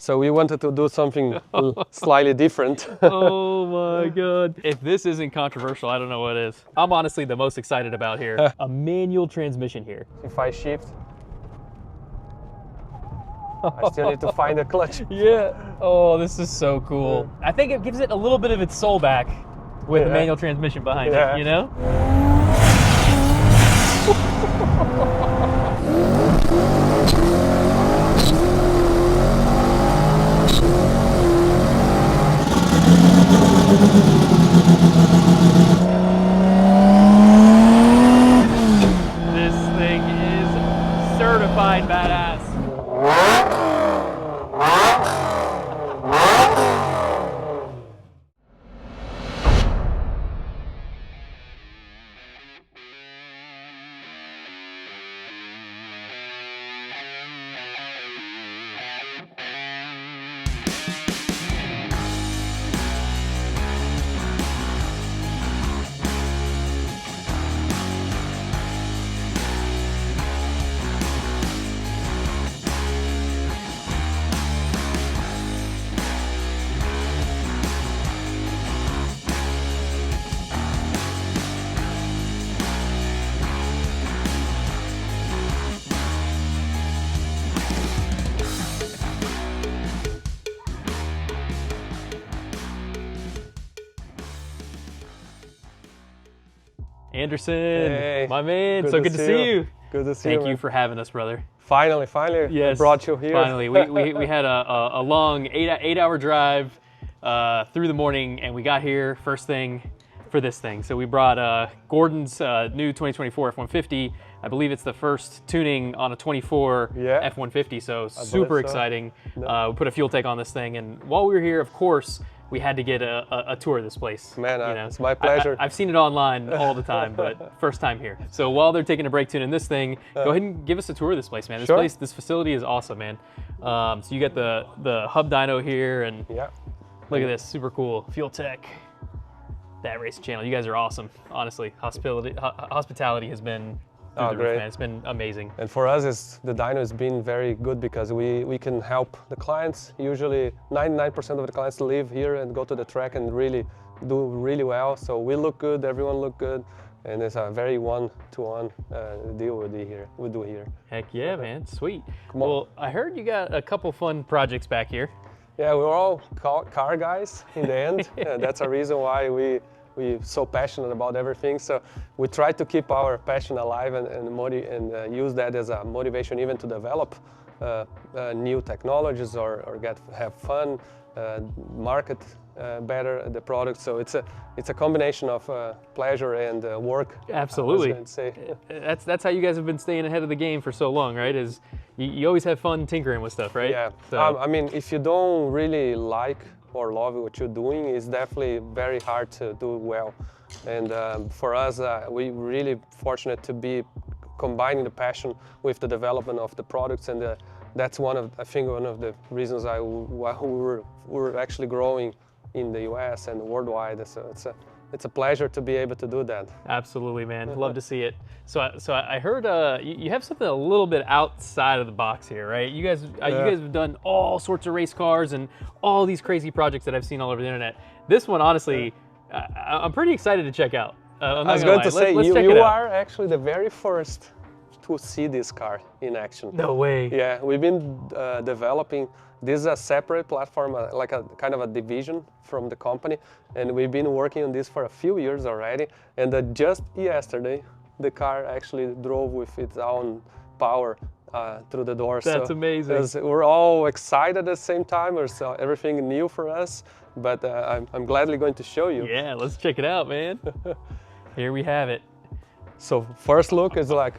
So we wanted to do something slightly different. Oh my God. If this isn't controversial, I don't know what is. I'm honestly the most excited about here. A manual transmission here. If I shift, I still need to find a clutch. Yeah. Oh, this is so cool. I think it gives it a little bit of its soul back with the manual transmission behind it, you know? This thing is certified badass. Anderson, hey, my man, so good to see you. Good to see you. Thank you for having us, brother. Finally, yes, I brought you here. Finally, we had a long eight-hour drive through the morning, and we got here first thing for this thing. So we brought Gordon's new 2024 F-150. I believe it's the first tuning on a 24 F-150, so super exciting. We put a fuel tank on this thing, and while we were here, of course, we had to get a tour of this place. Man, it's my pleasure. I've seen it online all the time, but first time here. So while they're taking a brake tune in this thing, go ahead and give us a tour of this place, man. This facility is awesome, man. So you got the hub dyno here, and look at this, super cool. Fuel tech, that racing channel. You guys are awesome, honestly. Hospitality has been through the roof, man. It's been amazing. And for us, the dyno has been very good because we can help the clients. Usually 99% of the clients live here and go to the track and really do really well. So we look good, everyone look good, and it's a very one-to-one deal we do here. Heck yeah, man, sweet. Well, I heard you got a couple fun projects back here. Yeah, we're all car guys in the end. That's a reason why we're so passionate about everything. So we try to keep our passion alive and use that as a motivation even to develop new technologies or have fun, market better the product. So it's a combination of pleasure and work. Absolutely. I was going to say. That's how you guys have been staying ahead of the game for so long, right? Is you always have fun tinkering with stuff, right? Yeah. So. I mean, if you don't really like or love what you're doing, it's definitely very hard to do well. And for us, we're really fortunate to be combining the passion with the development of the products, and that's one of the reasons why we're actually growing in the US and worldwide. So it's a pleasure to be able to do that. Absolutely, man. Love to see it. So I heard you have something a little bit outside of the box here, right? You guys have done all sorts of race cars and all these crazy projects that I've seen all over the internet. This one, honestly, I'm pretty excited to check out. I was going to say, you are actually the very first to see this car in action. No way. Yeah, we've been developing. This is a separate platform, like a kind of a division from the company, and we've been working on this for a few years already. And just yesterday, the car actually drove with its own power through the door. That's amazing. We're all excited at the same time. It's everything new for us, but I'm gladly going to show you. Yeah, let's check it out, man. Here we have it. So first look is like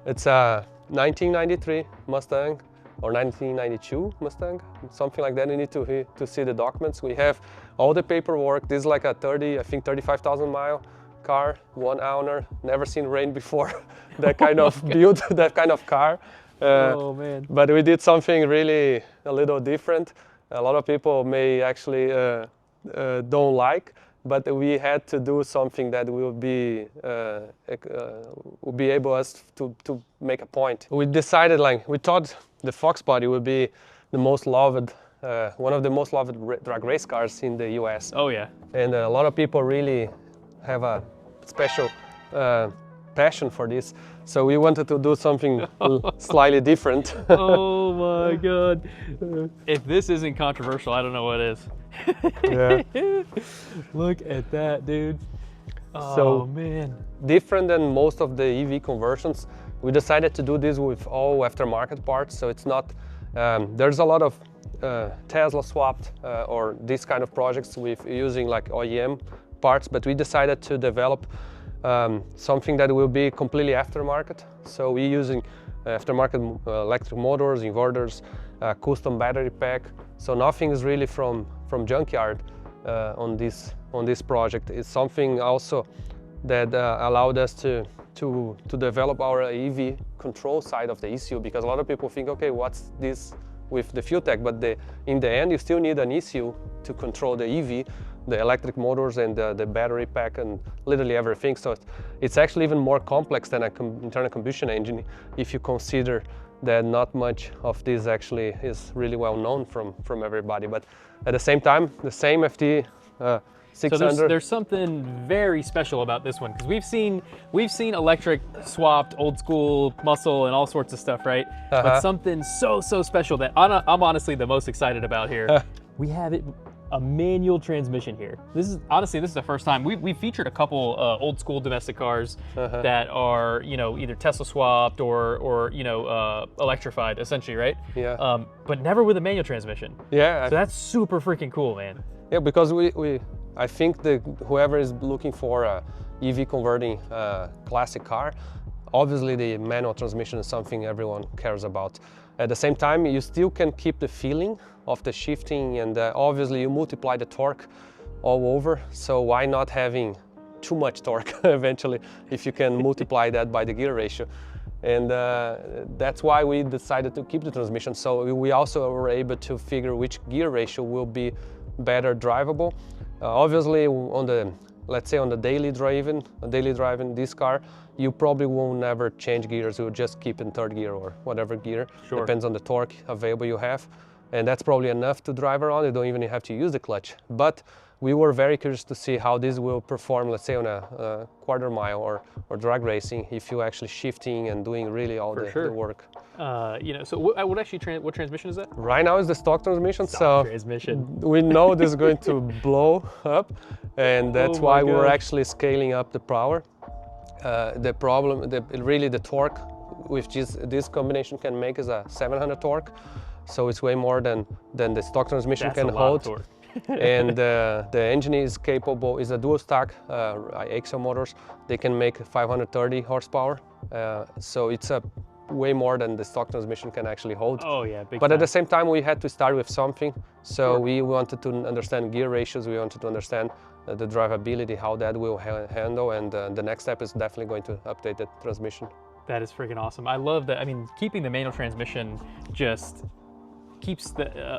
it's a 1993 Mustang. Or 1992 Mustang, something like that. You need to see the documents. We have all the paperwork. This is like a 35,000 mile car, one owner, never seen rain before. That kind of build, that kind of car. Oh man! But we did something really a little different. A lot of people may actually don't like, but we had to do something that will be able us to make a point. We decided, like, we thought the Foxbody would be the most loved, one of the most loved drag race cars in the US. Oh yeah. And a lot of people really have a special passion for this. So we wanted to do something slightly different. Oh my God. If this isn't controversial, I don't know what is. Yeah. Look at that, dude. Oh So, man. different than most of the EV conversions, we decided to do this with all aftermarket parts. So it's not, there's a lot of Tesla swapped or this kind of projects with using like OEM parts, but we decided to develop something that will be completely aftermarket. So we're using aftermarket electric motors, inverters, custom battery pack. So nothing is really from junkyard on this project. It's something also that allowed us to develop our EV control side of the ECU, because a lot of people think, okay, what's this with the fuel tech? But in the end, you still need an ECU to control the EV, the electric motors and the battery pack and literally everything. So it's actually even more complex than an internal combustion engine if you consider that not much of this actually is really well known from everybody. But at the same time, the same FT 600. So there's something very special about this one, because we've seen electric swapped, old school muscle and all sorts of stuff, right? But something so special that I'm honestly the most excited about here. We have a manual transmission here. This is the first time we featured a couple old school domestic cars that are, you know, either Tesla swapped or you know, electrified essentially, right? Yeah. But never with a manual transmission. Yeah. So that's super freaking cool, man. Yeah, because I think that whoever is looking for a EV converting classic car, obviously the manual transmission is something everyone cares about. At the same time, you still can keep the feeling of the shifting, and obviously you multiply the torque all over. So why not having too much torque eventually if you can multiply that by the gear ratio? And that's why we decided to keep the transmission. So we also were able to figure which gear ratio will be better drivable. Obviously, let's say on the daily driving this car, you probably will never change gears. You'll just keep in third gear or whatever gear. Sure. Depends on the torque available you have. And that's probably enough to drive around. You don't even have to use the clutch. But we were very curious to see how this will perform, let's say on a quarter mile or drag racing, if you're actually shifting and doing really all the work. You know, so what transmission is that? Right now is the stock transmission. Transmission. We know this is going to blow up, and that's why we're actually scaling up the power. The problem, really the torque with this combination can make is a 700 torque, so it's way more than the stock transmission can hold. And the engine is capable, is a dual stack axial motors. They can make 530 horsepower, so it's a way more than the stock transmission can actually hold. Oh yeah, big But time. at the same time, we had to start with something. So we wanted to understand gear ratios. We wanted to understand the drivability, how that will handle. And the next step is definitely going to update the transmission. That is freaking awesome. I love that. I mean, keeping the manual transmission just keeps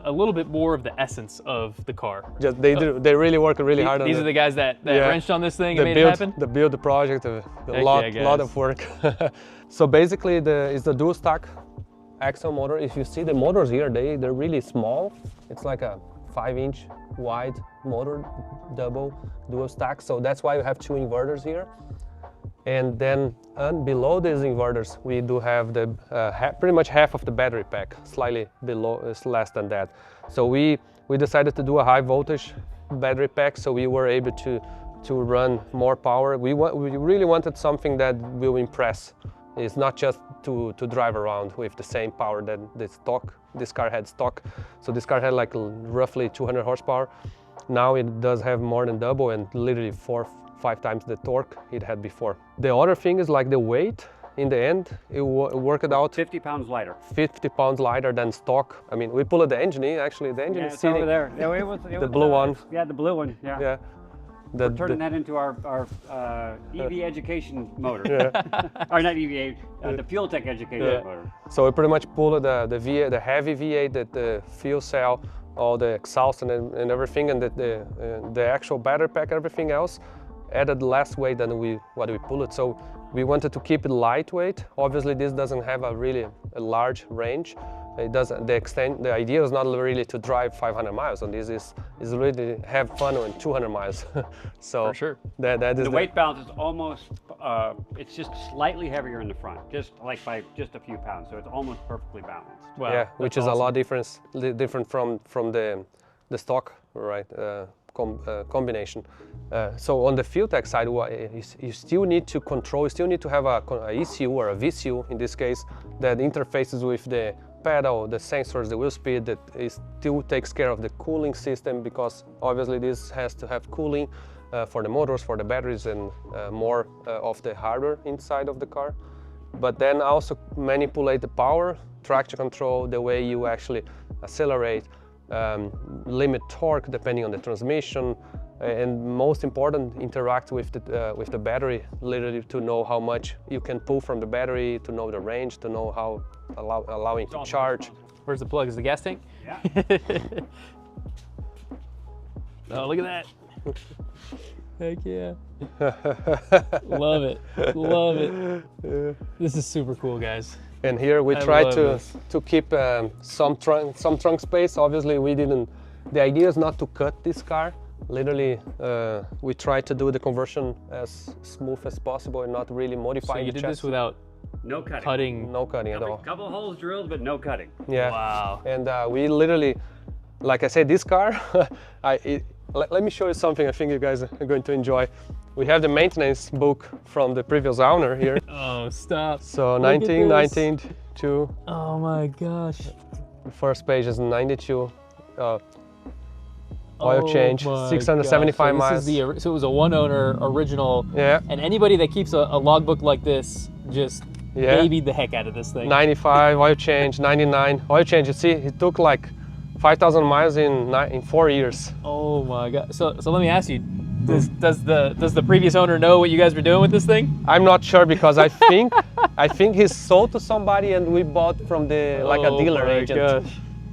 a little bit more of the essence of the car. They really work really hard on it. These are the guys that wrenched on this thing and made it happen? The build the project, a lot of work. So basically it's the dual stack axle motor. If you see the motors here, they're really small. It's like a 5-inch wide motor, double dual stack. So that's why you have two inverters here. And then below these inverters, we do have the pretty much half of the battery pack, slightly below, less than that. So we decided to do a high voltage battery pack, so we were able to run more power. We really wanted something that will impress. It's not just to drive around with the same power that this car had stock. So this car had like roughly 200 horsepower. Now it does have more than double and literally 4-5 times the torque it had before. The other thing is like the weight. In the end, it worked out 50 pounds lighter. 50 pounds lighter than stock. I mean, we pulled the engine in. Actually, the engine is sitting over there. Yeah, it was the blue one. Yeah, the blue one. Yeah. Yeah. We're turning that into our EV education motor. Yeah. Or not EV, the fuel tech education motor. So we pretty much pulled the heavy V8, the fuel cell, all the exhaust and everything, and the actual battery pack, everything else, added less weight than what we pulled. So we wanted to keep it lightweight. Obviously, this doesn't have a large range, it doesn't. The idea is not really to drive 500 miles on this. Is really have fun on 200 miles. So For sure. that is The weight balance is almost, it's just slightly heavier in the front, just like by just a few pounds. So it's almost perfectly balanced. Wow, yeah, which is awesome. a lot different from the stock, right? Combination. So on the fuel tech side, you still need to control. You still need to have a ECU or a VCU in this case that interfaces with the pedal, the sensors, the wheel speed. That still takes care of the cooling system, because obviously this has to have cooling for the motors, for the batteries, and more of the hardware inside of the car. But then also manipulate the power, traction control, the way you actually accelerate, limit torque depending on the transmission, and most important, interact with the battery, literally to know how much you can pull from the battery, to know the range, to know how allowing to charge. Where's the plug? Is the gas tank? Yeah. Oh, look at that. Heck yeah. Love it. Love it. This is super cool, guys. And here we try to keep some trunk space. Obviously, we didn't. The idea is not to cut this car. Literally, we try to do the conversion as smooth as possible and not really modify. So you the did chassis. this without No cutting. cutting? No cutting at all. Couple of holes drilled, but no cutting. Yeah. Wow. And we literally, like I said, this car. Let me show you something I think you guys are going to enjoy. We have the maintenance book from the previous owner here. Oh, stop. So Look at 19, this. 92. Oh my gosh. The first page is 92. Oil change, my 675 gosh. miles. So this is so it was a one owner original. Yeah. And anybody that keeps a logbook like this just babied the heck out of this thing. 95 oil change, 99 oil change. You see, it took like 5,000 miles in 4 years. Oh my god. So let me ask you, does the previous owner know what you guys were doing with this thing? I'm not sure, because I think he sold to somebody and we bought from the a dealer agent.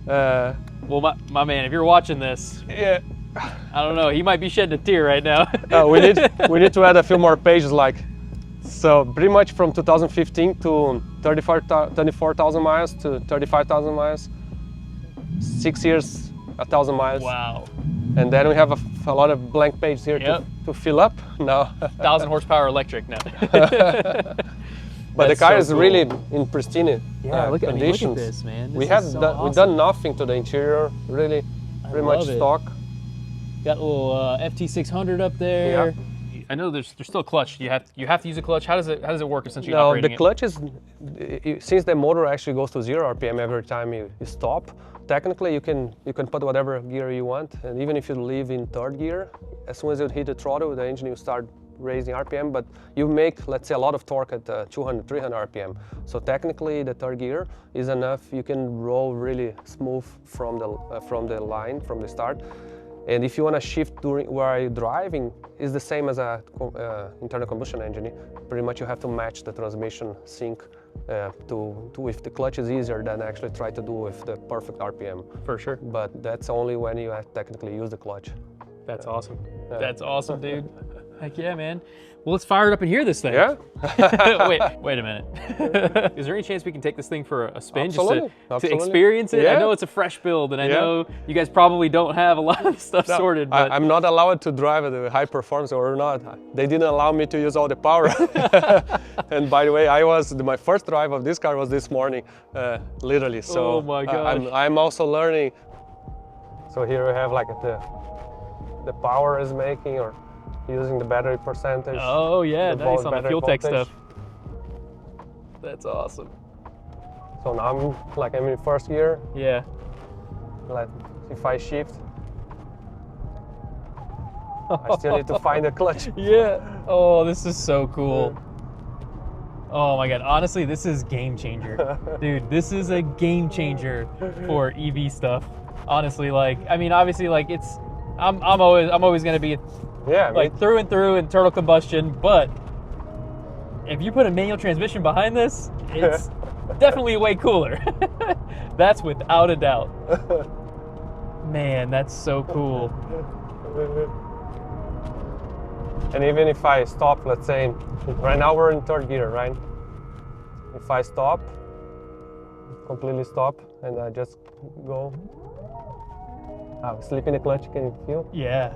Gosh. Well, my man, if you're watching this, Yeah. I don't know, he might be shedding a tear right now. We need to add a few more pages, so pretty much from 2015 to 34,000 miles to 35,000 miles, 6 years, 1,000 miles. Wow. And then we have a lot of blank pages here to fill up now. 1,000 horsepower electric now. But the That's car so is cool. really in pristine look at conditions. this, man. We've done nothing to the interior, really, pretty much love it. stock. Got a little FT600 up there. Yeah. I know there's still a clutch. You have to use a clutch. How does it work essentially? No, operating the clutch is, since the motor actually goes to 0 RPM every time you stop. Technically, you can put whatever gear you want, and even if you leave in third gear, as soon as you hit the throttle, the engine will start raising RPM, but you make, let's say, a lot of torque at 200, 300 RPM. So technically, the third gear is enough. You can roll really smooth from the line, from the start. And if you want to shift while you're driving, it's the same as a internal combustion engine. Pretty much you have to match the transmission sync with the clutch is easier than actually try to do with the perfect RPM. For sure. But that's only when you technically use the clutch. That's awesome. That's awesome, dude. Heck yeah, man. Well, let's fire it up and hear this thing. Yeah? Wait a minute. Is there any chance we can take this thing for a spin Absolutely. just to experience it? Yeah. I know it's a fresh build, and I know you guys probably don't have a lot of stuff sorted. But I'm not allowed to drive at the high performance or not. They didn't allow me to use all the power. And by the way, my first drive of this car was this morning, literally. So oh my gosh. I'm also learning. So here we have the power is making, or using the battery percentage. Oh yeah, nice on the fuel tech voltage. stuff. That's awesome. So now I'm in first gear. Yeah. If I shift, I still need to find the clutch. Yeah. Oh, this is so cool. Oh my god, honestly, this is game changer. Dude, this is a game changer for EV stuff. Honestly, obviously, I'm always gonna be through and through internal combustion, but if you put a manual transmission behind this, it's definitely way cooler. That's without a doubt. Man, that's so cool. And even if I stop, let's say, right now we're in third gear, right? If I stop, completely stop and I just go. Slip in the clutch, can you feel? Yeah.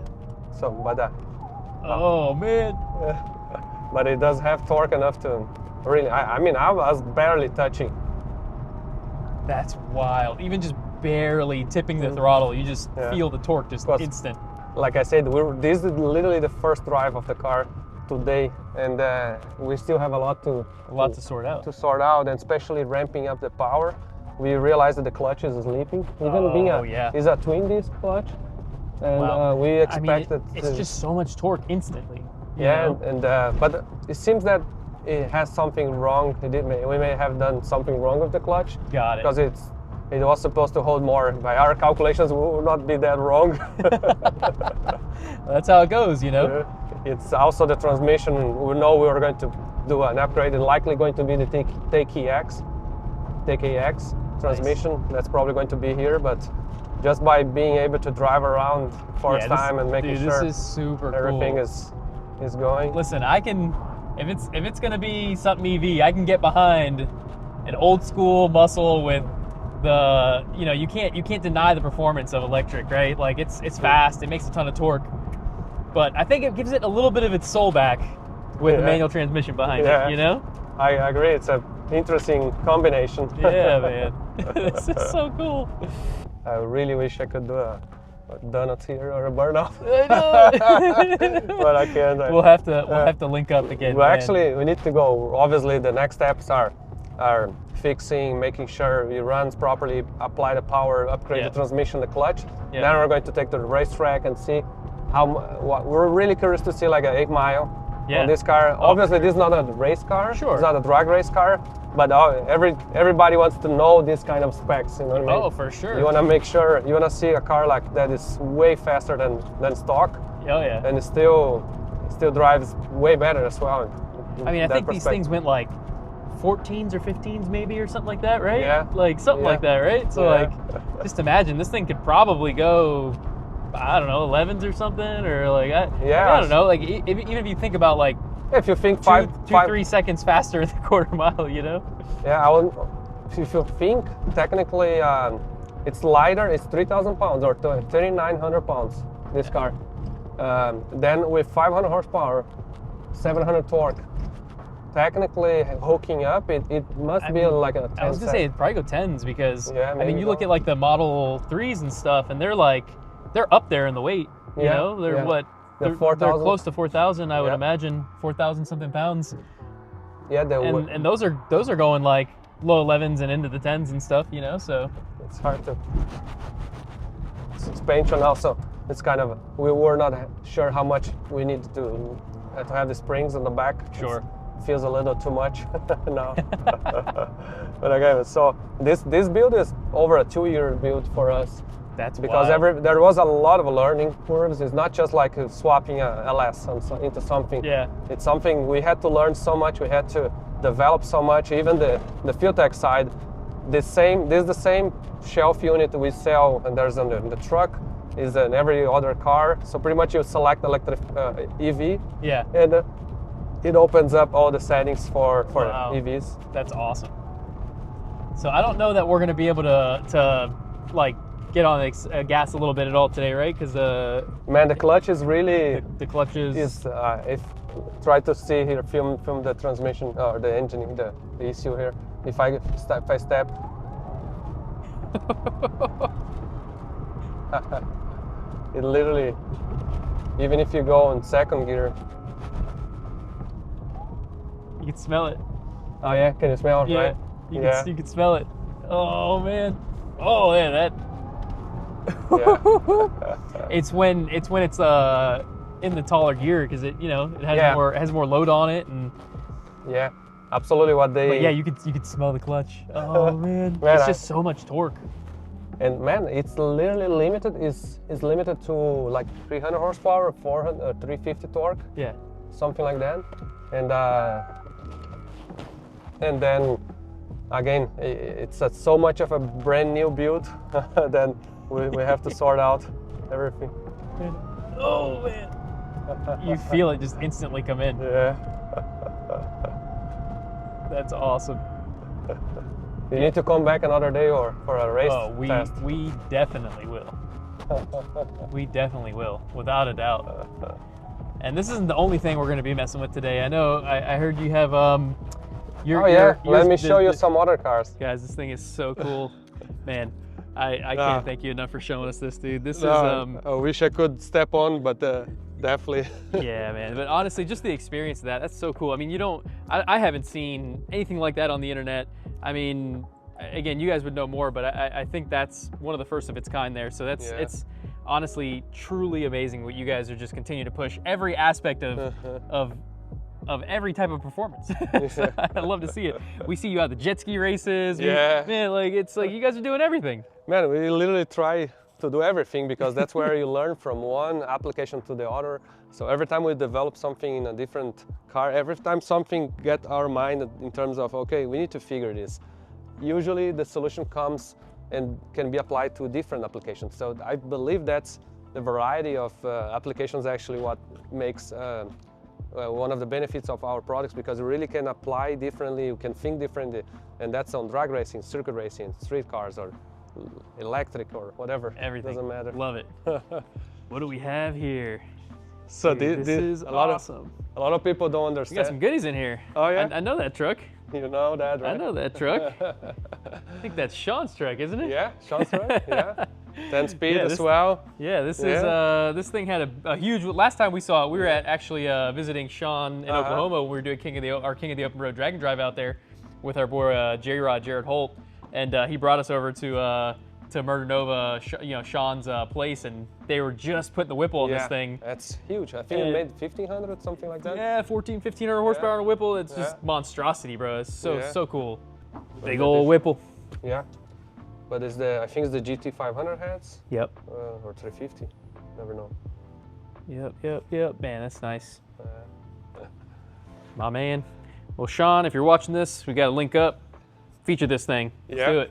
So, but oh man. but it does have torque enough to really. I mean, I was barely touching. That's wild. Even just barely tipping the throttle, you just feel the torque just instant. Like I said, this is literally the first drive of the car today, and we still have a lot to sort out. And especially ramping up the power. We realized that the clutch is sleeping, even being is a twin disc clutch, and we expect that it's just so much torque instantly. But it seems that it has something wrong. We may have done something wrong with the clutch. Got it. Because it was supposed to hold more. By our calculations, we will not be that wrong. That's how it goes, you know. It's also the transmission. We know we were going to do an upgrade, and likely going to be the TKX transmission. Nice. That's probably going to be here, but just by being able to drive around first time and making sure this is super everything cool. is going. Listen, I can, if it's gonna be something EV, I can get behind an old school muscle with the, you know, you can't deny the performance of electric, right? Like it's fast, it makes a ton of torque, but I think it gives it a little bit of its soul back with the manual transmission behind it, you know? I agree, it's an interesting combination. Yeah, man. This is so cool. I really wish I could do a donut here or a burnout. I know. But I can't. We'll have to link up again. Well, actually, we need to go. Obviously, the next steps are fixing, making sure it runs properly, apply the power, upgrade the transmission, the clutch. Then we're going to take the racetrack and see we're really curious to see like an 8 mile on this car. Obviously, this is not a race car. Sure. It's not a drag race car. But everybody wants to know this kind of specs, you know what I mean? Oh, for sure. You want to make sure, you want to see a car like that is way faster than stock. Oh yeah. And it still drives way better as well. I mean, I think these things went like 14s or 15s maybe or something like that, right? Yeah. Like something like that, right? So like, just imagine this thing could probably go, I don't know, 11s or something, or like I don't know. Like even if you think about like. If you think 3 seconds faster in the quarter mile, you know? Yeah, if you think technically it's lighter, it's 3,000 pounds or 3,900 pounds, this car. Then with 500 horsepower, 700 torque, technically hooking up, it must be like a 10. I was gonna say it'd probably go 10s because, I mean, you go. look at like the Model 3s and stuff and they're up there in the weight, you know? They're what? They're close to 4,000, I would imagine, 4,000 something pounds. Yeah, and those are going like low 11s and into the 10s and stuff, you know. So it's hard to suspension also. It's kind of we were not sure how much we need to have the springs on the back. Sure, it feels a little too much now. But again, so this build is over a 2-year build for us. That's because there was a lot of learning curves. It's not just like swapping a LS into something. Yeah. It's something we had to learn so much. We had to develop so much. Even the fuel tech side, this is the same shelf unit we sell, and there's on the truck, is in every other car. So pretty much you select electric EV. Yeah. And it opens up all the settings for EVs. That's awesome. So I don't know that we're going to be able to like get on gas a little bit at all today, right? Because man, the clutch is really the clutch is if try to see here, film the transmission or the engine, the ECU here. If I step, it literally, even if you go in second gear, you can smell it. Oh yeah, can you smell it? Right? You can smell it. Oh man. Oh yeah, that. Yeah. it's when it's in the taller gear because it has more load on it and yeah, absolutely what they. But yeah, you could smell the clutch. Oh man, it's just so much torque. And man, it's literally limited. Is limited to like 300 horsepower, 400, 350 torque. Yeah, something like that. And then again, it's so much of a brand new build. Then we have to sort out everything. Oh man, you feel it just instantly come in. Yeah. That's awesome. You need to come back another day or for a race test. We definitely will. We definitely will, without a doubt. And this isn't the only thing we're going to be messing with today. I know. I heard you have. Let me show you some other cars. Guys, this thing is so cool, man. I can't thank you enough for showing us this, dude. This is. I wish I could step on, but definitely. Yeah, man. But honestly, just the experience of that's so cool. I mean, I haven't seen anything like that on the internet. I mean, again, you guys would know more, but I think that's one of the first of its kind there. So it's honestly truly amazing what you guys are just continuing to push every aspect of every type of performance. So I'd love to see it. We see you at the jet ski races. Man, like it's like you guys are doing everything. Man, we literally try to do everything because that's where you learn from one application to the other. So every time we develop something in a different car, every time something gets our mind in terms of, okay, we need to figure this. Usually the solution comes and can be applied to different applications. So I believe that's the variety of applications actually what makes one of the benefits of our products, because you really can apply differently, you can think differently, and that's on drag racing, circuit racing, street cars, or electric, or whatever. Everything. Doesn't matter. Love it. What do we have here? So dude, this is awesome. A lot of people don't understand. You got some goodies in here. Oh yeah? I know that truck. You know that, right? I know that truck. I think that's Sean's truck, isn't it? Yeah, Sean's truck, yeah. 10-speed as well. Yeah, this is this thing had a huge. Last time we saw it, we were at actually visiting Sean in Oklahoma when we were doing our King of the Open Road Drag and Drive out there with our boy Jared Holt, and he brought us over to Murder Nova, Sean's place, and they were just putting the Whipple on this thing. That's huge. I think it made 1,500, something like that. Yeah, 1,500 horsepower on a Whipple. It's just monstrosity, bro. It's so cool. Big old Whipple. Yeah. But I think it's the GT500 heads. Yep. Or 350. Never know. Yep. Man, that's nice. My man. Well, Sean, if you're watching this, we got to link up, feature this thing. Let's do it.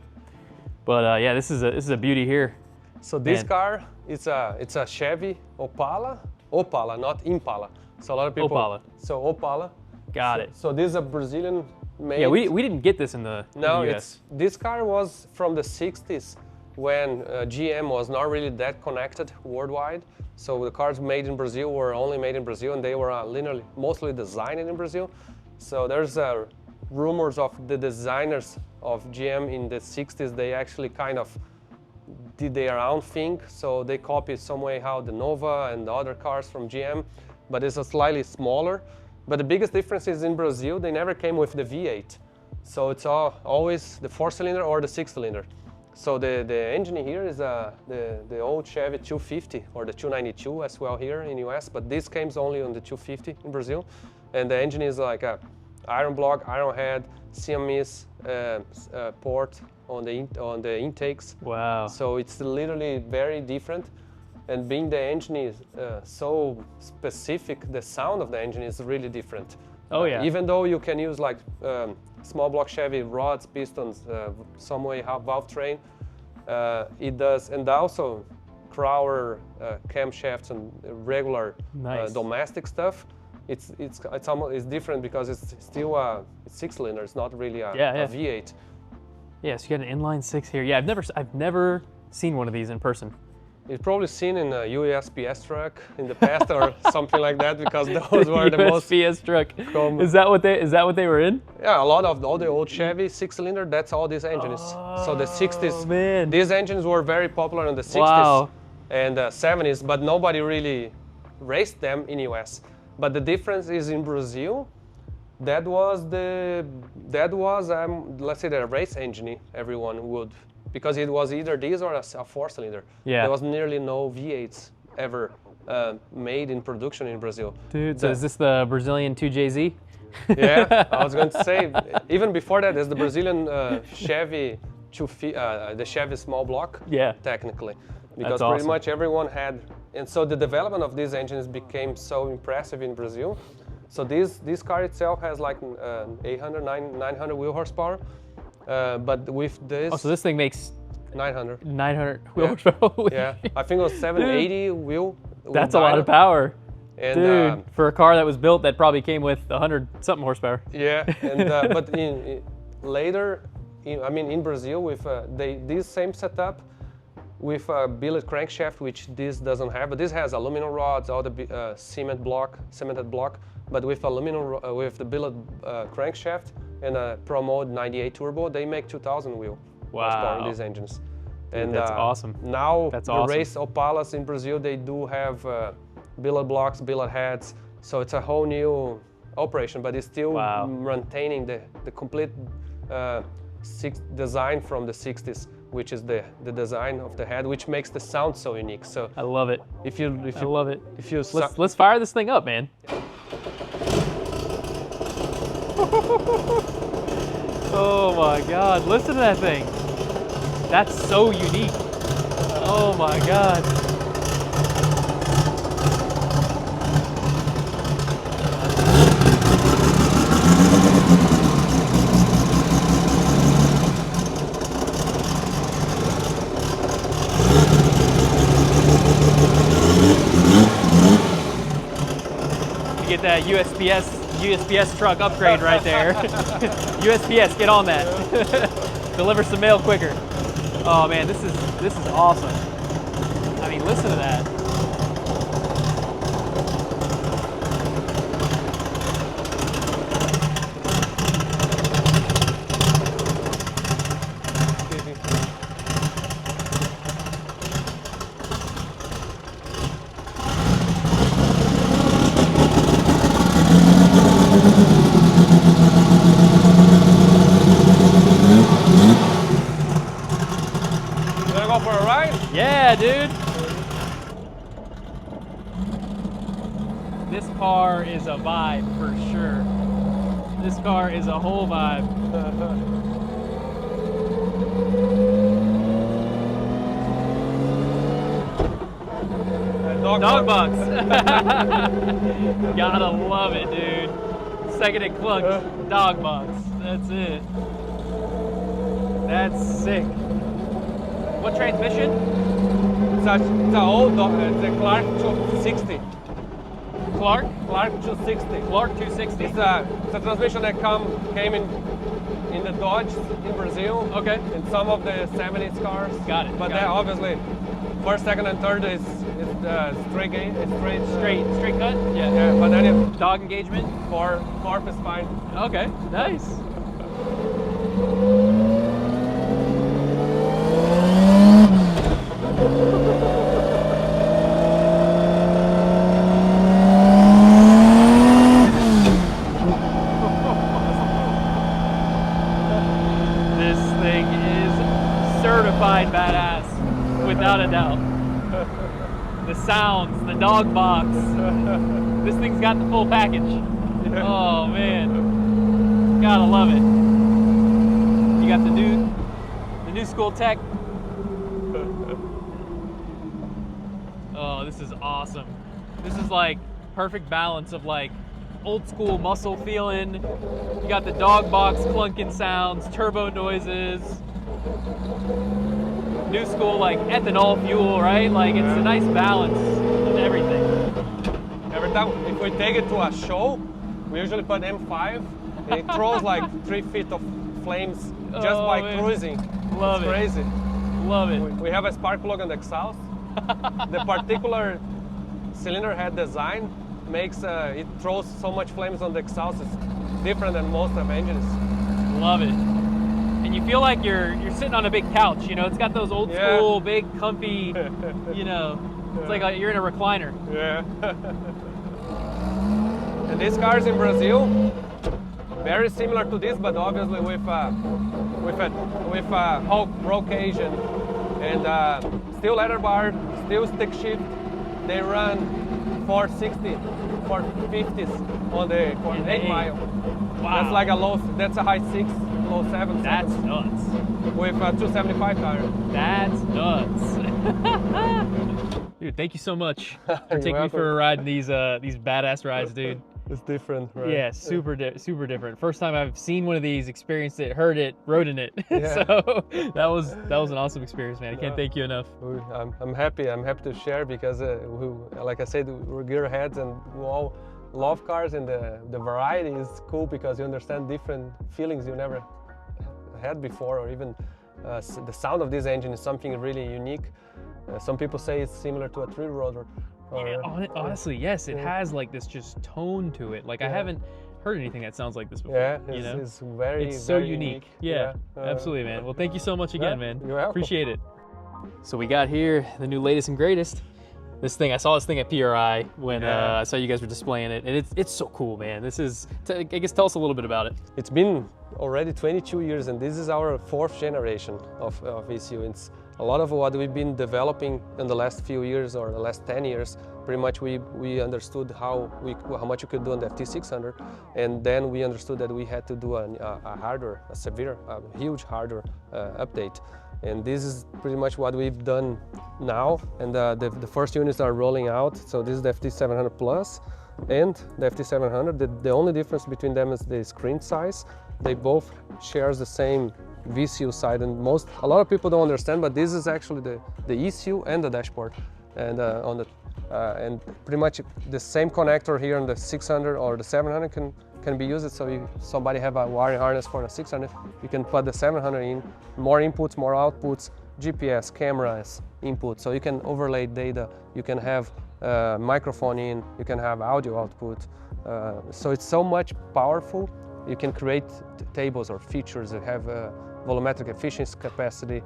But yeah, this is a beauty here. So this car, it's a Chevy Opala. Opala, not Impala. So a lot of people. Opala. So Opala. Got it. So this is a Brazilian made. Yeah, we didn't get this in the US. This car was from the 60s when GM was not really that connected worldwide. So the cars made in Brazil were only made in Brazil, and they were literally mostly designed in Brazil. So there's rumors of the designers of GM in the 60s, they actually kind of did their own thing. So they copied some way how the Nova and the other cars from GM, but it's a slightly smaller. But the biggest difference is in Brazil, they never came with the V8. So it's always the 4-cylinder or the 6-cylinder. So the engine here is the old Chevy 250 or the 292 as well here in US, but this comes only on the 250 in Brazil. And the engine is like a iron block, iron head, CMS port on the intakes. Wow. So it's literally very different. And being the engine is so specific, the sound of the engine is really different. Oh yeah. Even though you can use like small block Chevy rods, pistons, some way valve train, it does, and also crawler camshafts and regular domestic stuff. It's different because it's still a 6-cylinder. It's not really a V8. Yeah, so you got an inline 6 here. Yeah, I've never seen one of these in person. You've probably seen in a USPS truck in the past or something like that, because those were the most USPS truck. Is that what they were in? Yeah, a lot of all the old Chevy 6-cylinder. That's all these engines. So the 60s, man. These engines were very popular in the 60s and 70s, but nobody really raced them in US. But the difference is in Brazil, that was let's say the race engine everyone would, because it was either this or a 4-cylinder. Yeah. There was nearly no V8s ever made in production in Brazil. Dude, so is this the Brazilian 2JZ? Yeah, I was going to say, even before that, there's the Brazilian Chevy, the Chevy small block, technically. Because pretty much everyone had, and so the development of these engines became so impressive in Brazil. So this car itself has like 900 wheel horsepower, but with this... Oh, so this thing makes... 900. 900 wheel horsepower? Yeah, I think it was 780 wheel. That's a lot of power. And, dude, for a car that was built that probably came with 100-something horsepower. Yeah, and but later, in Brazil with this same setup with a billet crankshaft, which this doesn't have, but this has aluminum rods, all the cemented block, but with aluminum with the billet crankshaft and a Pro Mode 98 turbo, they make 2,000 wheel horsepower in these engines. And that's awesome. Now That's the awesome. race Opalas in Brazil, they do have billet blocks, billet heads, so it's a whole new operation, but it's still maintaining the complete design from the 60s, which is the design of the head, which makes the sound so unique. So I love it. I love it. If you let's fire this thing up, man. Oh my God! Listen to that thing. That's so unique. Oh my God. You get that USPS truck upgrade right there. USPS, get on that. Deliver some mail quicker. Oh man, this is awesome. I mean, listen to that. Go for a ride? Yeah, dude. This car is a vibe for sure. This car is a whole vibe. Dog box. Gotta love it, dude. Second and clunks, dog box. That's it. That's sick. What transmission? It's an old dog, it's a Clark 260. Clark? Clark 260. Clark 260. It's a transmission that came in the Dodge in Brazil. Okay. In some of the 70s cars. Got it. But then obviously, first, second, and third is straight gauge. It's Straight cut? Yeah. Yeah, but then it's Dog engagement? four is fine. Okay, nice. This thing is certified badass, without a doubt. The sounds, the dog box. This thing's got the full package. Oh man, gotta love it. You got the new school tech. Oh, this is awesome. This is like perfect balance of like old school muscle feeling. You got the dog box clunking sounds, turbo noises. New school like ethanol fuel, right? Like it's a nice balance of everything. Every time, if we take it to a show, we usually put M5, and it throws like 3 feet of flames just by cruising. Love it's crazy. Love it. We have a spark plug on the exhaust. The particular cylinder head design makes it throws so much flames on the exhaust. It's different than most of engines. Love it. And you feel like you're sitting on a big couch, you know, it's got those old school, big, comfy, you know, it's like you're in a recliner. Yeah. And these cars in Brazil, very similar to this, but obviously with Hulk broke Asian and still leather bar, still stick shift. They run 460, 450s on the 8 mile. Wow. That's like that's a high 6, low 7. That's nuts. With a 275 tire. That's nuts. Dude, thank you so much for taking me for a ride in these badass rides, dude. It's different, right? Yeah, super different. First time I've seen one of these, experienced it, heard it, rode in it. Yeah. So that was an awesome experience, man. I can't thank you enough. I'm happy to share because like I said, we're gearheads and we all love cars, and the variety is cool because you understand different feelings you never had before, or even the sound of this engine is something really unique. Some people say it's similar to a three-rotor. Yeah, honestly, yes, it has like this just tone to it. Like I haven't heard anything that sounds like this before. Yeah, you know? it's very, it's so very unique. Yeah, absolutely, man. Well, thank you so much again, man. You're welcome. Appreciate it. So we got here the new latest and greatest. This thing, I saw this thing at PRI when I saw you guys were displaying it, and it's so cool, man. This is, I guess, tell us a little bit about it. It's been already 22 years, and this is our 4th generation of ECU. It's a lot of what we've been developing in the last few years, or the last 10 years. Pretty much we understood how much we could do on the FT600, and then we understood that we had to do a hardware, a huge hardware update. And this is pretty much what we've done now, and the first units are rolling out. So this is the FT700 Plus and the FT700. The only difference between them is the screen size. They both share the same VCU side, and a lot of people don't understand, but this is actually the ECU and the dashboard, and and pretty much the same connector here on the 600 or the 700 can be used. So if somebody have a wiring harness for the 600, you can put the 700 in, more inputs, more outputs, GPS, cameras, input. So you can overlay data, you can have microphone in, you can have audio output. So it's so much powerful. You can create tables or features that have volumetric efficiency capacity,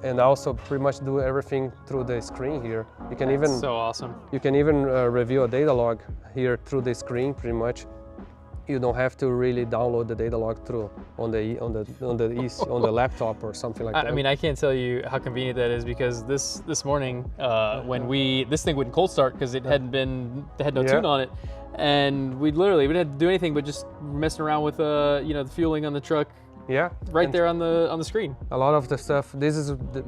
and also pretty much do everything through the screen here. You can even so awesome. You can even review a data log here through the screen, pretty much. You don't have to really download the data log through on the laptop or something like that. I mean, I can't tell you how convenient that is, because this morning when this thing wouldn't cold start because it had no tune on it, and we didn't have to do anything but just messing around with the fueling on the truck. Yeah, right there on the screen. A lot of the stuff.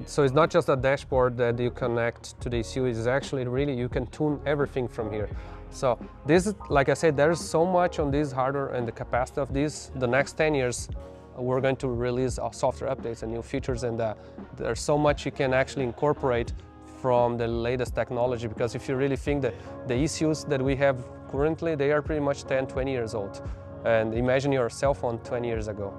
So it's not just a dashboard that you connect to the ECU. It's actually really, you can tune everything from here. So this is, like I said, there's so much on this hardware and the capacity of this. The next 10 years, we're going to release software updates and new features, and there's so much you can actually incorporate from the latest technology. Because if you really think that the ECUs that we have currently, they are pretty much 10, 20 years old. And imagine your cell phone 20 years ago.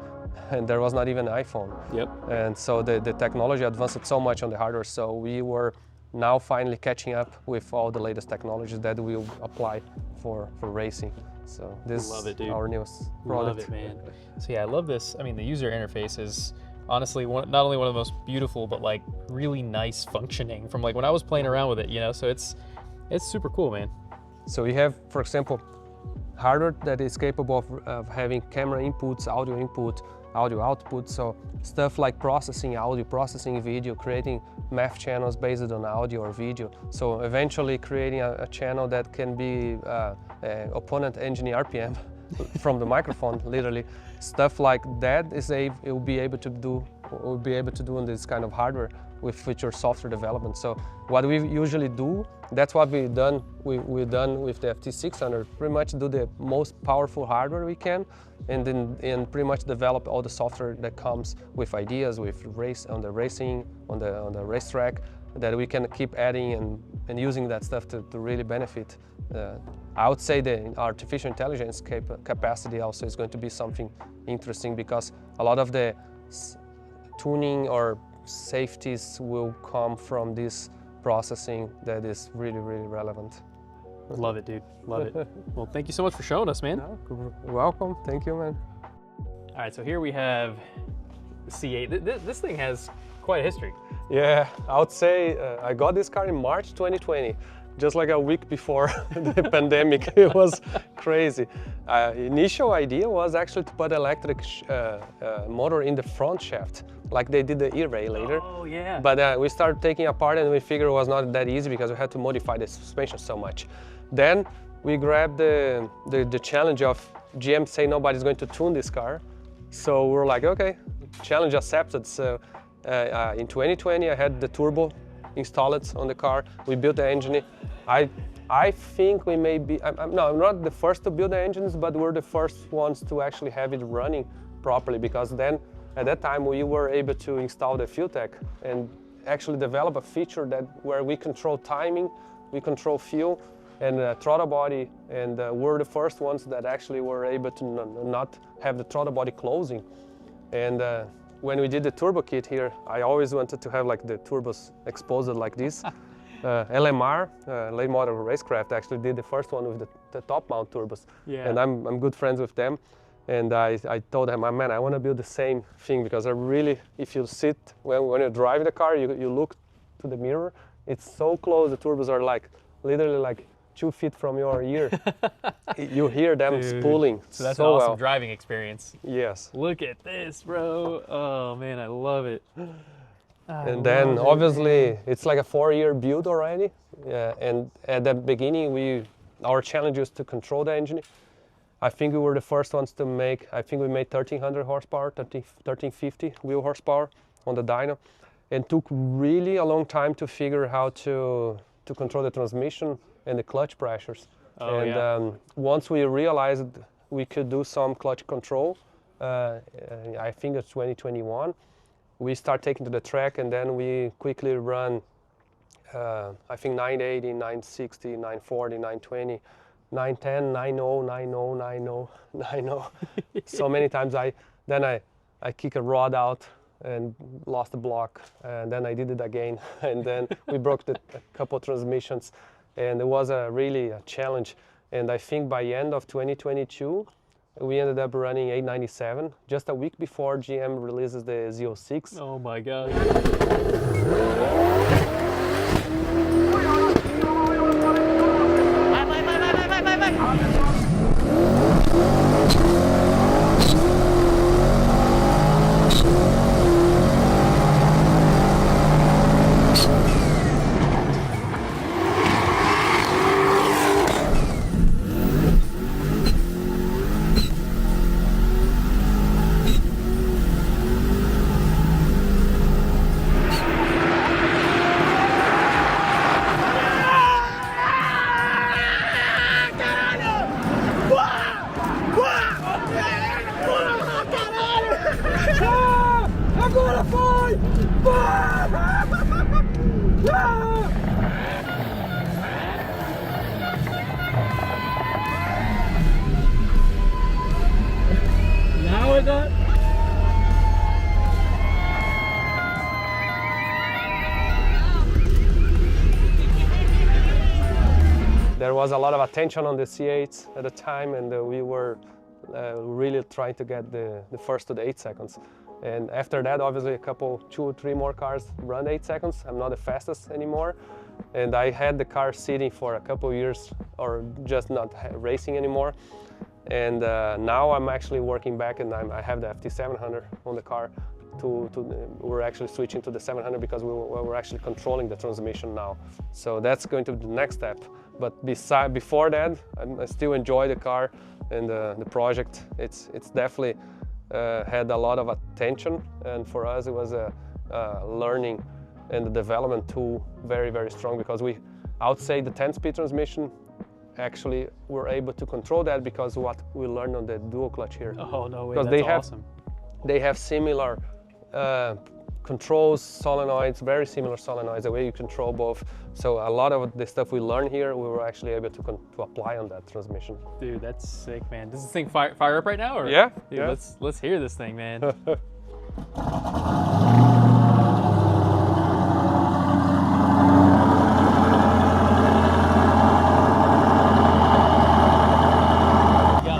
And there was not even an iPhone. Yep. And so the technology advanced so much on the hardware, so we were now finally catching up with all the latest technologies that we'll apply for racing. So this is our newest product. Love it, man. So yeah, I love this. I mean, the user interface is honestly not only one of the most beautiful, but like really nice functioning from like when I was playing around with it, so it's super cool, man. So we have, for example, hardware that is capable of having camera inputs, audio input, audio output, so stuff like processing audio, processing video, creating math channels based on audio or video. So eventually creating a channel that can be opponent engine RPM from the microphone, literally. Stuff like that it will be able to do on this kind of hardware with future software development. So what we usually do, that's what we've done with the FT600, pretty much do the most powerful hardware we can, and pretty much develop all the software that comes with ideas, with on the racetrack, that we can keep adding and using that stuff to really benefit. I would say the artificial intelligence capacity also is going to be something interesting, because a lot of the tuning or safeties will come from this processing that is really, really relevant. Love it, dude. Love it. Well, thank you so much for showing us, man. No, you're welcome. Thank you, man. All right, so here we have the C8. This thing has quite a history. Yeah, I would say I got this car in March 2020. Just like a week before the pandemic. It was crazy. Initial idea was actually to put electric motor in the front shaft, like they did the E-Ray later. Oh, yeah. But we started taking apart, and we figured it was not that easy because we had to modify the suspension so much. Then we grabbed the challenge of GM saying nobody's going to tune this car. So we're like, okay, challenge accepted. So in 2020, I had the turbo installed on the car. We built the engine. I think we may be, no, I'm not the first to build the engines, but we're the first ones to actually have it running properly, because then at that time we were able to install the fuel tech and actually develop a feature where we control timing, we control fuel and throttle body, and we're the first ones that actually were able to not have the throttle body closing. And when we did the turbo kit here, I always wanted to have like the turbos exposed like this. LMR, late model racecraft, actually did the first one with the top mount turbos. Yeah. And I'm good friends with them. And I told him, man, I want to build the same thing, because I really, if you sit, when you drive the car, you look to the mirror, it's so close, the turbos are like, literally like 2 feet from your ear. You hear them spooling So that's so an awesome well. driving experience. Yes. Look at this, bro. Oh man, I love it. And then obviously it's like a 4-year build already. And at the beginning, our challenge was to control the engine. I think we were the first ones to make, I think we made 1300 horsepower, 1350 wheel horsepower on the dyno. And took really a long time to figure how to control the transmission and the clutch pressures. Oh, and yeah. Once we realized we could do some clutch control, I think it's 2021, we start taking to the track, and then we quickly run, I think 980, 960, 940, 920, 910, 90, 90, 90, 90. So many times I kick a rod out and lost the block, and then I did it again, and then we broke a couple transmissions, and it was really a challenge. And I think by end of 2022, we ended up running 897, just a week before GM releases the Z06. Oh my God. Now is that? There was a lot of attention on the C8s at the time, and we were really trying to get the first to the 8 seconds. And after that, obviously, a couple, 2 or 3 more cars run 8 seconds. I'm not the fastest anymore. And I had the car sitting for a couple years, or just not racing anymore. And now I'm actually working back, and I have the FT700 on the car. We're actually switching to the 700 because we're actually controlling the transmission now. So that's going to be the next step. But before that, I still enjoy the car and the project. It's definitely had a lot of attention, and for us it was a learning and the development tool very, very strong, because I would say the 10-speed transmission, actually we're able to control that because what we learned on the dual clutch here. Oh no way, because that's awesome. They have similar controls, solenoids, very similar solenoids, the way you control both. So a lot of the stuff we learned here, we were actually able to apply on that transmission. Dude, that's sick, man. Does this thing fire up right now? Or? Yeah. Dude, yeah. Let's hear this thing, man. Gotta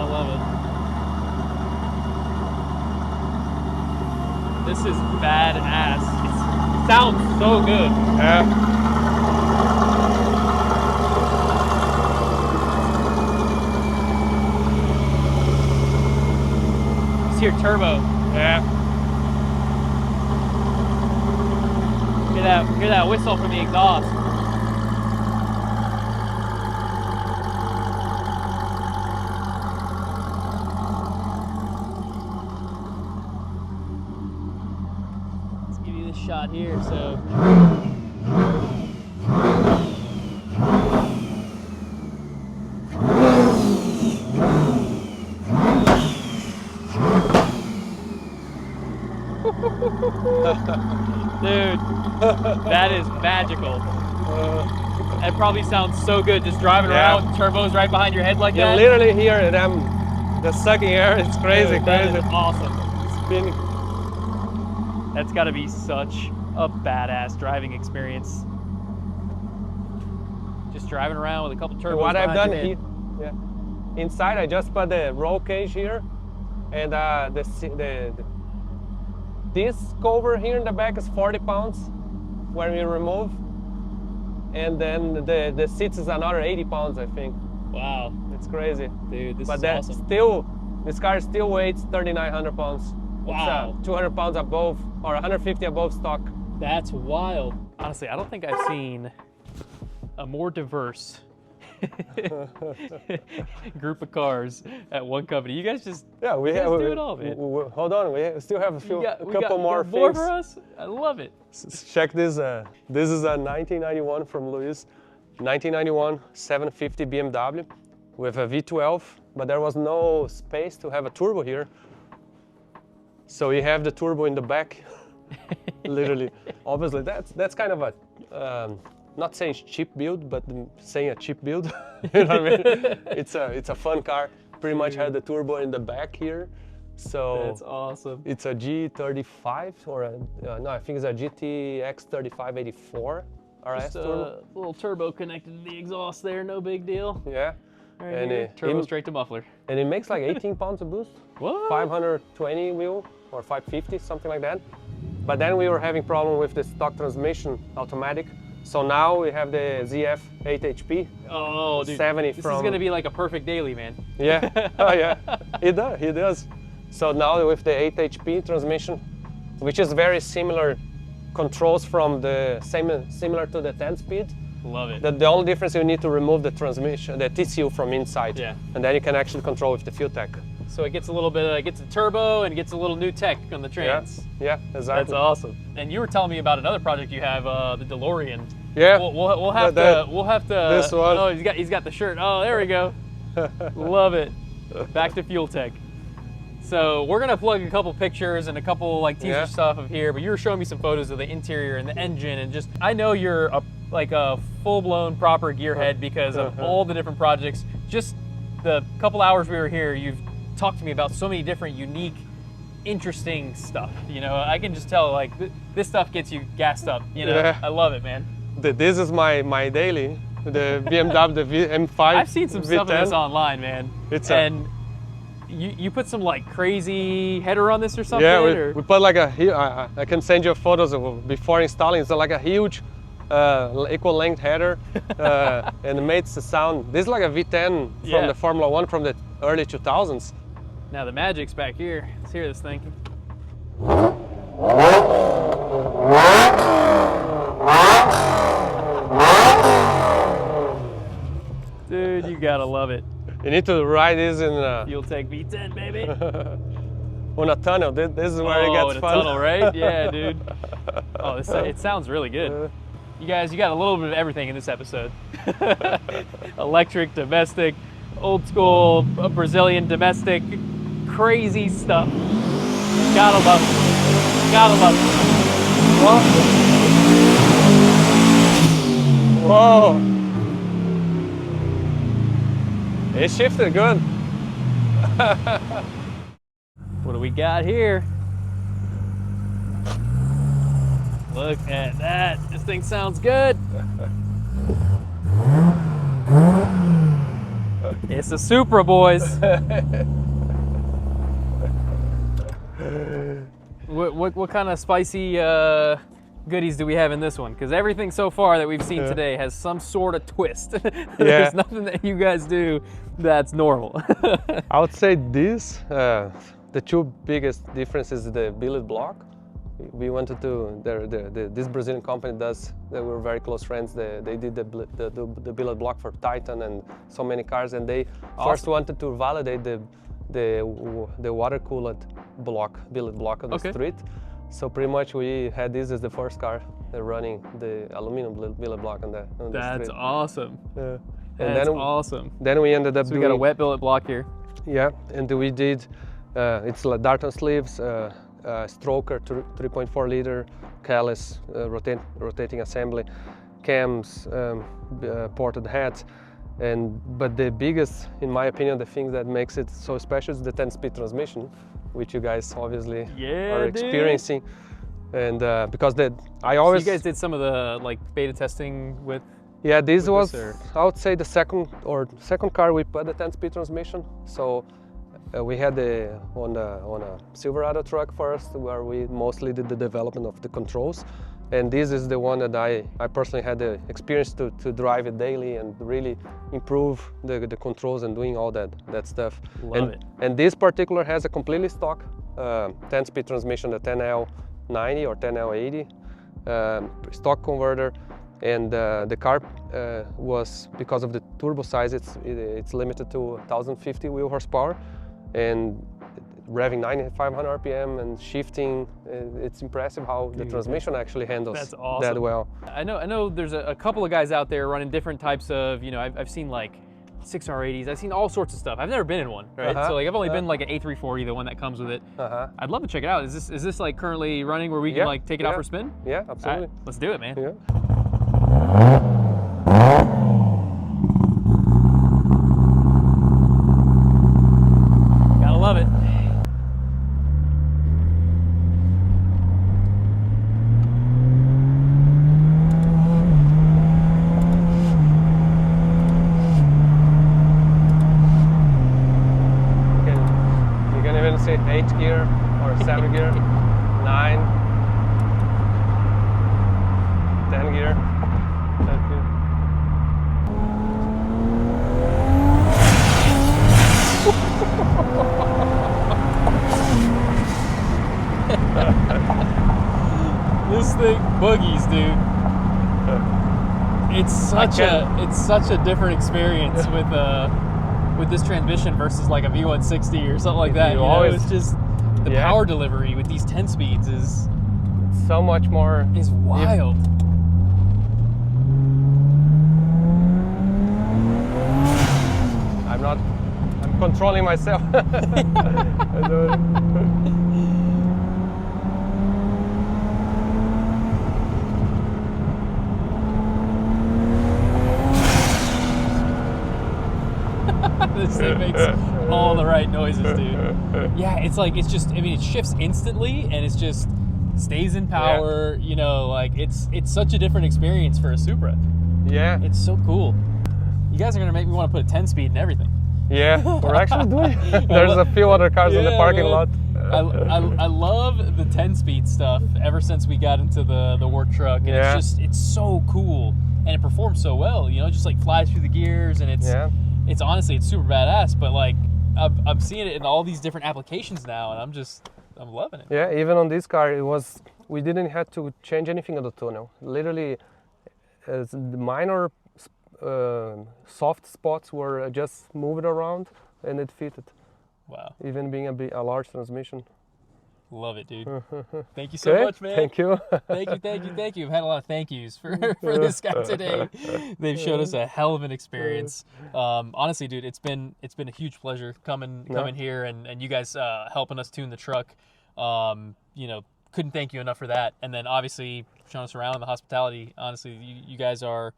love it. This is badass. It sounds so good. Yeah. Hear turbo. Yeah. Hear that whistle from the exhaust. Let's give you this shot here. So. Dude, that is magical. It probably sounds so good just driving around, turbos right behind your head like You that. literally hear it. I'm just sucking air. It's crazy, Dude, that crazy. is awesome. Spinning. That's got to be such a badass driving experience. Just driving around with a couple turbos. What I've done here, yeah. Inside, I just put the roll cage here, and this cover here in the back is 40 pounds when we remove, and then the seats is another 80 pounds, I think. Wow, it's crazy, dude. This but is that awesome. Still, this car still weighs 3,900 pounds. Wow, it's 200 pounds above or 150 above stock. That's wild. Honestly, I don't think I've seen a more diverse group of cars at one company. You guys just do it all, man. Hold on, we still have a couple more things. More for us? I love it. Check this. This is a 1991 from Luis, 1991 750 BMW with a V12, but there was no space to have a turbo here. So you have the turbo in the back, literally. Obviously, that's kind of a not saying cheap build, but saying a cheap build. You know what I mean? It's a fun car. Pretty much had the turbo in the back here. So that's awesome. It's a G35 or no, I think it's a GTX 3584 RS Just turbo. A little turbo connected to the exhaust there, no big deal. Yeah. Right and here, turbo straight to muffler. And it makes like 18 pounds of boost. What? 520 wheel or 550, something like that. But then we were having problem with the stock transmission automatic. So now we have the ZF 8 HP. Oh, dude. 70 this from... is gonna be like a perfect daily, man. Yeah, oh yeah, he does. So now with the 8 HP transmission, which is very similar controls from the similar to the 10-speed. Love it. The only difference, you need to remove the transmission, the TCU from inside. Yeah. And then you can actually control with the fuel tech. So it gets a little bit, gets a turbo and gets a little new tech on the trans. Yeah, exactly. That's awesome. And you were telling me about another project you have, the DeLorean. Yeah. We'll have to. This one. Oh, he's got the shirt. Oh, there we go. Love it. Back to fuel tech. So we're gonna plug a couple pictures and a couple like teaser stuff of here, but you were showing me some photos of the interior and the engine, and just I know you're like a full-blown proper gearhead because of all the different projects. Just the couple hours we were here, you've talked to me about so many different unique, interesting stuff. You know, I can just tell like this stuff gets you gassed up. You know, I love it, man. This is my daily, the BMW the M5. I've seen some V10. stuff of this online, man. You put some like crazy header on this or something? Yeah, we put like I can send you photos of before installing. It's like a huge equal length header and it makes the sound. This is like a V10 from the Formula 1 from the early 2000s. Now the magic's back here. Let's hear this thing. Dude, you gotta love it. You need to ride this in Fuel Tech V10, baby. On a tunnel. This is where it gets in a fun. Tunnel, right? Yeah, dude. Oh, it sounds really good. You guys, you got a little bit of everything in this episode. Electric, domestic, old school, Brazilian domestic, crazy stuff. Gotta love it. Gotta love it. Whoa! It shifted good. What do we got here? Look at that. This thing sounds good. It's a Supra, boys. What kind of spicy goodies do we have in this one? Because everything so far that we've seen today has some sort of twist. There's nothing that you guys do that's normal. I would say this, the two biggest differences is the billet block. We wanted to, this Brazilian company does, they were very close friends, they did the billet block for Titan and so many cars, and they first wanted to validate the water-cooled billet block on the street. So pretty much we had this as the first car running the aluminum billet block on the street. That's awesome. Yeah. That's awesome. Then we ended up doing... we got a wet billet block here. Yeah, and we did, it's like Darton sleeves, stroker, 3.4 liter, callus, rotating assembly, cams, ported heads. But the biggest, in my opinion, the thing that makes it so special is the 10-speed transmission, which you guys obviously are experiencing. And because I always... So you guys did some of the like beta testing with... Yeah, this was, or? I would say, the second car we put the 10-speed transmission. So we had on a Silverado truck first, where we mostly did the development of the controls. And this is the one that I personally had the experience to drive it daily and really improve the controls and doing all that stuff. Love it. And this particular has a completely stock 10-speed transmission, the 10L90 or 10L80 stock converter. And the car was, because of the turbo size, it's limited to 1,050 wheel horsepower and revving 9,500 RPM and shifting. It's impressive how the transmission actually handles that well. I know there's a couple of guys out there running different types of, you know, I've seen like 6R80s, I've seen all sorts of stuff. I've never been in one, right? So like I've only been like an A340, the one that comes with it. I'd love to check it out. Is this like currently running where we can like take it out for a spin? Yeah, absolutely. Right, let's do it, man. Yeah. Gotta love it. You can even see 8 gear or 7 gear, 9, 10 gear. That's good. This thing boogies, dude. It's such a different experience with this transmission versus like a V160 or something like that. You know, it's just the power delivery with these 10 speeds is so much more. Is wild. I'm controlling myself. This thing makes all the right noises, dude. Yeah, it's like, it's just, I mean, it shifts instantly and it's just stays in power, you know, like it's such a different experience for a Supra. Yeah. It's so cool. You guys are gonna make me want to put a 10-speed in everything. Yeah, we're actually doing it. There's a few other cars in the parking lot. I love the 10-speed stuff ever since we got into the work truck. And it's so cool. And it performs so well, you know, just like flies through the gears, and it's honestly, it's super badass, but like I'm seeing it in all these different applications now, and I'm loving it. Yeah, even on this car, we didn't have to change anything on the tunnel. Literally, the minor soft spots were just moving around, and it fitted. Wow. Even being a large transmission. Love it, dude. Thank you so much, man. Thank you. Thank you. I've had a lot of thank yous for this guy today. They've showed us a hell of an experience. Honestly, dude, it's been a huge pleasure coming here and you guys helping us tune the truck. You know, couldn't thank you enough for that. And then obviously showing us around, the hospitality. Honestly, you guys are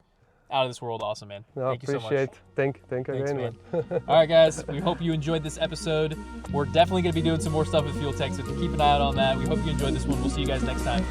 out of this world awesome, man. Thank you so much. Thank you again, man. All right, guys, we hope you enjoyed this episode. We're definitely going to be doing some more stuff with Fuel Tech, so keep an eye out on that. We hope you enjoyed this one. We'll see you guys next time.